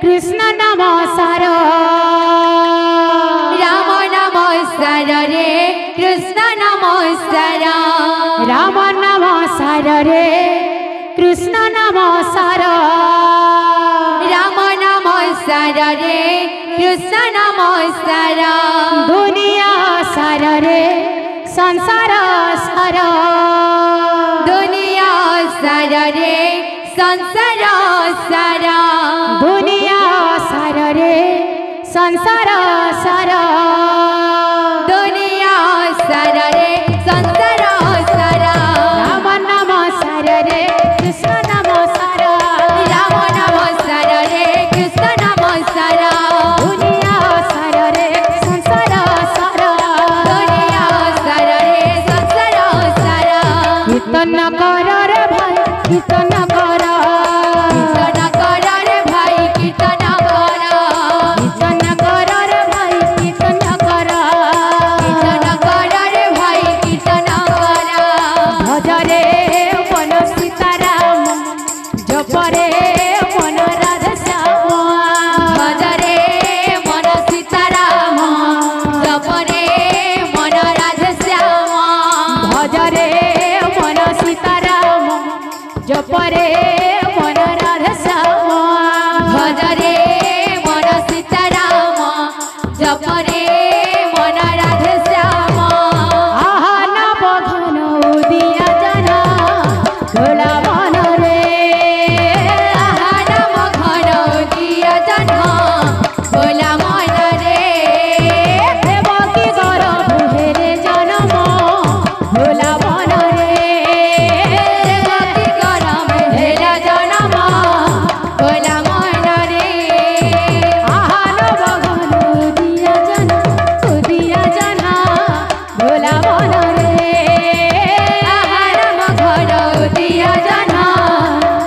कृष्ण नाम सार राम नाम सार रे कृष्ण नाम सार राम नाम सार रे कृष्ण नाम सार राम नाम सार रे कृष्ण नाम सार दुनिया सार रे संसार सार दुनिया सार रे संसार सार दुनिया सार रे संसार सार दुनिया सार रे संसार सार राम नाम सार रे कृष्ण नाम सार राम नाम सार रे कृष्ण नाम सार दुनिया सार रे संसार सार दुनिया सार रे संसार सार कीर्तन कर रे भाई कीर्तन कर कीर्तन कर रे भाई कीर्तन कर कीर्तन कर रे भाई कीर्तन कर कीर्तन कर रे भाई कीर्तन कर भज रे मन सीताराम जप रे मन राधा श्याम भज रे मन सीताराम जप रे मन राधा श्याम भज रे मन सीताराम जप रे मन राधा श्याम भज रे मन सीताराम जप रे मन राधा श्याम आहा नव घन उदिया जना भोला मन रे आहा नम घन उदिया जन भोला मन रे देवकी गर्भ हेरे जन्म भोला मन रे देवकी गरम हेला जनम भोला मन रे आहा नव घन उदिया जना भोला मन रे आहा नम घन उदिया जन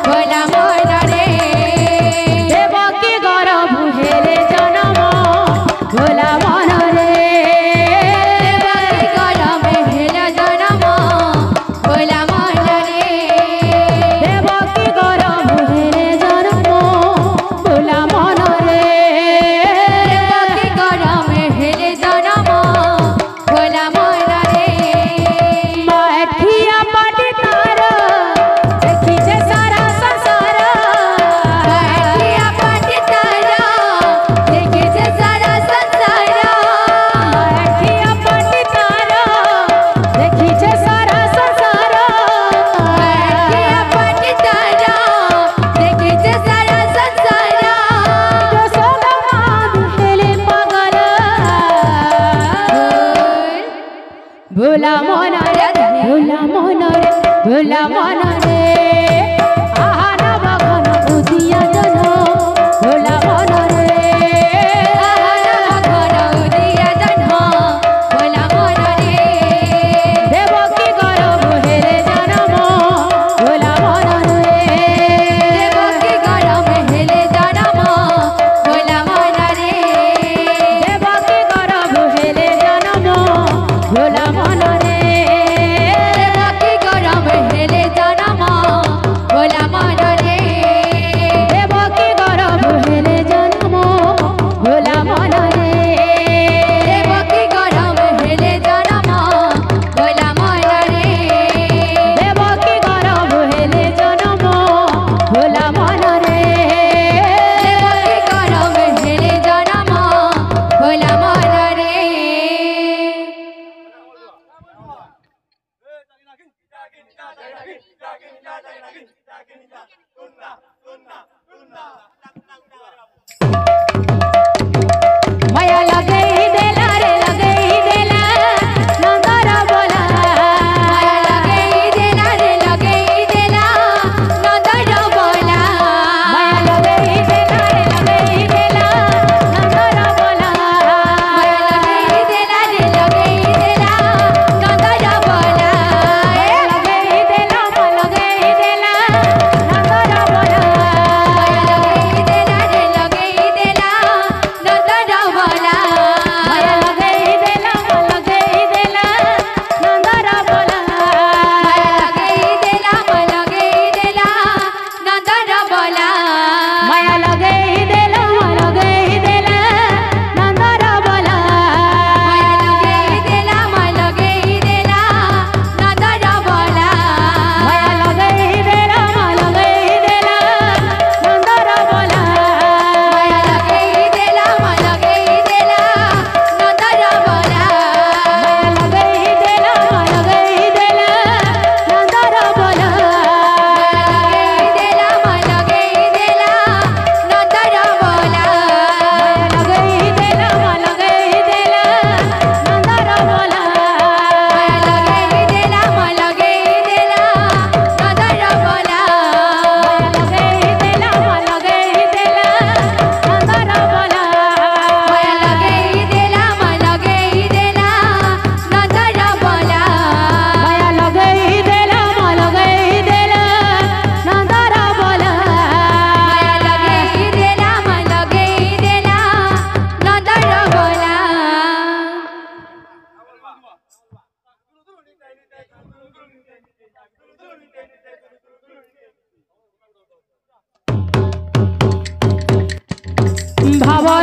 भोला मन रे देवकी गर्भ हेरे जन्म भोला मन रे देवकी गरम हेला जनम भोला मन रे देवकी गर्भ हेरे जन्म भोला मन रे देवकी गरम हेले जनम भोला मन रे बैठिया पटी तार देखी जे सारा संसार बैठिया पाटी तारा देखी जे सारा संसार बैठिया पटी तार देखी जे सारा संसार बैठिया पाटी तारा देखी जे सारा संसार यशोदा माँ हेले पागल भोला मन रे भोला मन रे भोला मन रे आहा नव घन उदिया जन भोला मन रे आहा नम घन उदिया जन भोला मन रे देवकी गर्भ हेरे जन्म भोला मन रे देवकी गरम हेले जनम भोला मन रे देवकी गर्भ हेरे जन्म भोला मन रे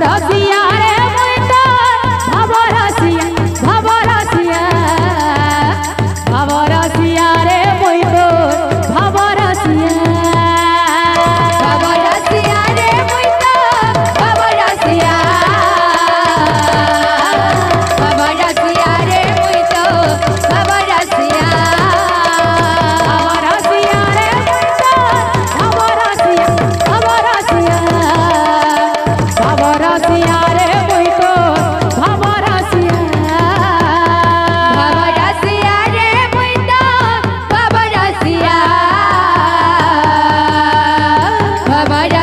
रसिया रे मुई तो भव रसिया रे मुई तो भव रसिया रे मुई तो भव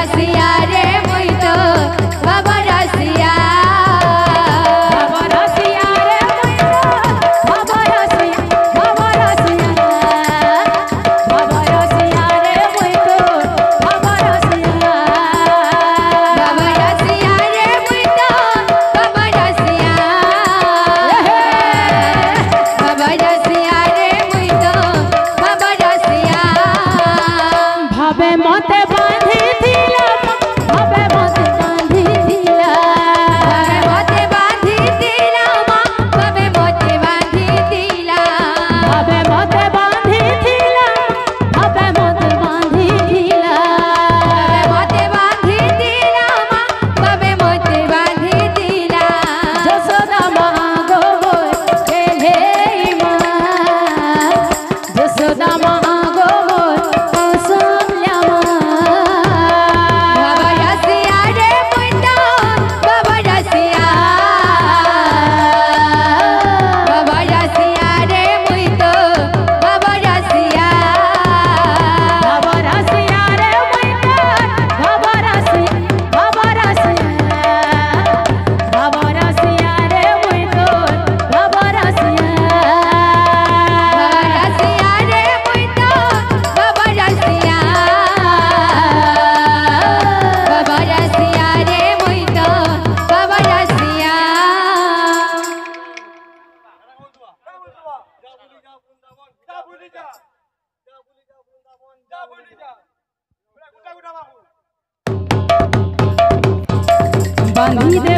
रसिया रे मुई तो भव रसिया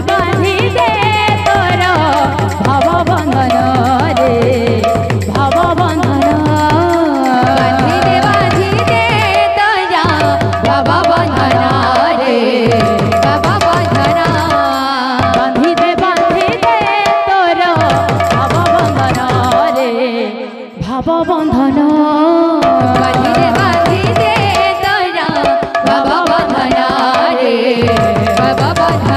बांधी दे तोर भव बंधन रे भव बंधन बांधी दे तोरा भव बंधन रे भव बंधन बांधी दे तोर भव बंधन रे भव बंधन बांधी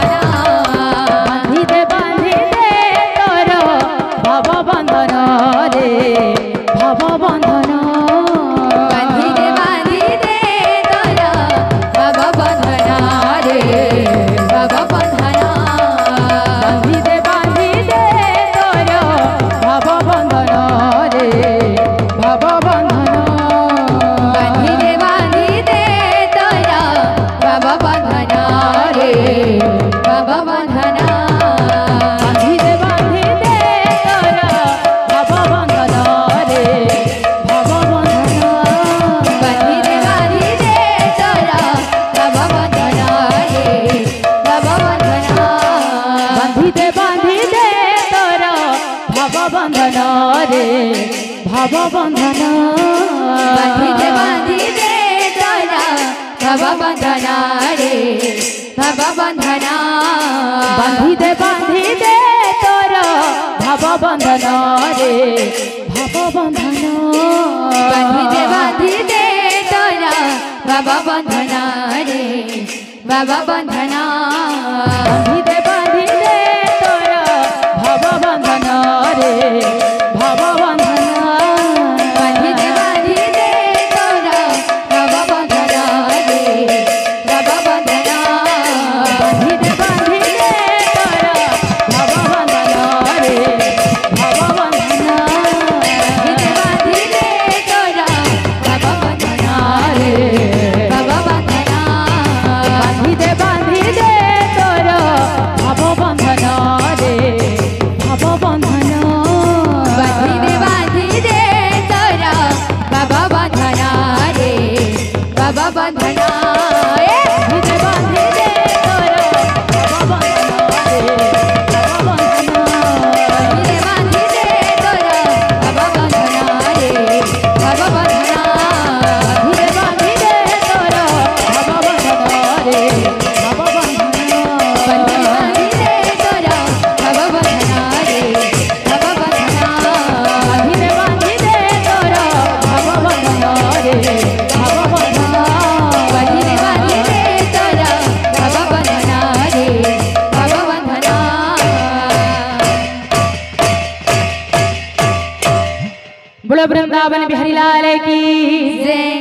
दे तोरा भव बंधन रे भव बंधन भव बंधन बांधी दे तोरा भव बंधन रे भव बंधन बांधी दे तोर भव बंधन रे भव बंधन बांधी दे तोरा भव बंधन रे भव बंधन बांधी दे तोर भव बंधन रे भव बंधन बांधी दे तोरा भव बंधन रे भव बंधन बांधी दे तोर भव बंधन रे भव बंधन बांधी दे तोरा भव बंधन रे भव बंधन बांधी दे तोर भव बंधन रे भव बंधन बांधी दे तोरा भव बंधन रे भव बंधन बांधी दे तोर भव बंधन रे भव बंधन बांधी दे तोरा भव बंधन रे भव बंधन बांधी दे तोर भव बंधन रे भव बंधन बांधी दे तोरा भव बंधन रे भव बंधन बांधी दे तोर बोलो वृंदावन बिहारी लाल की। जय।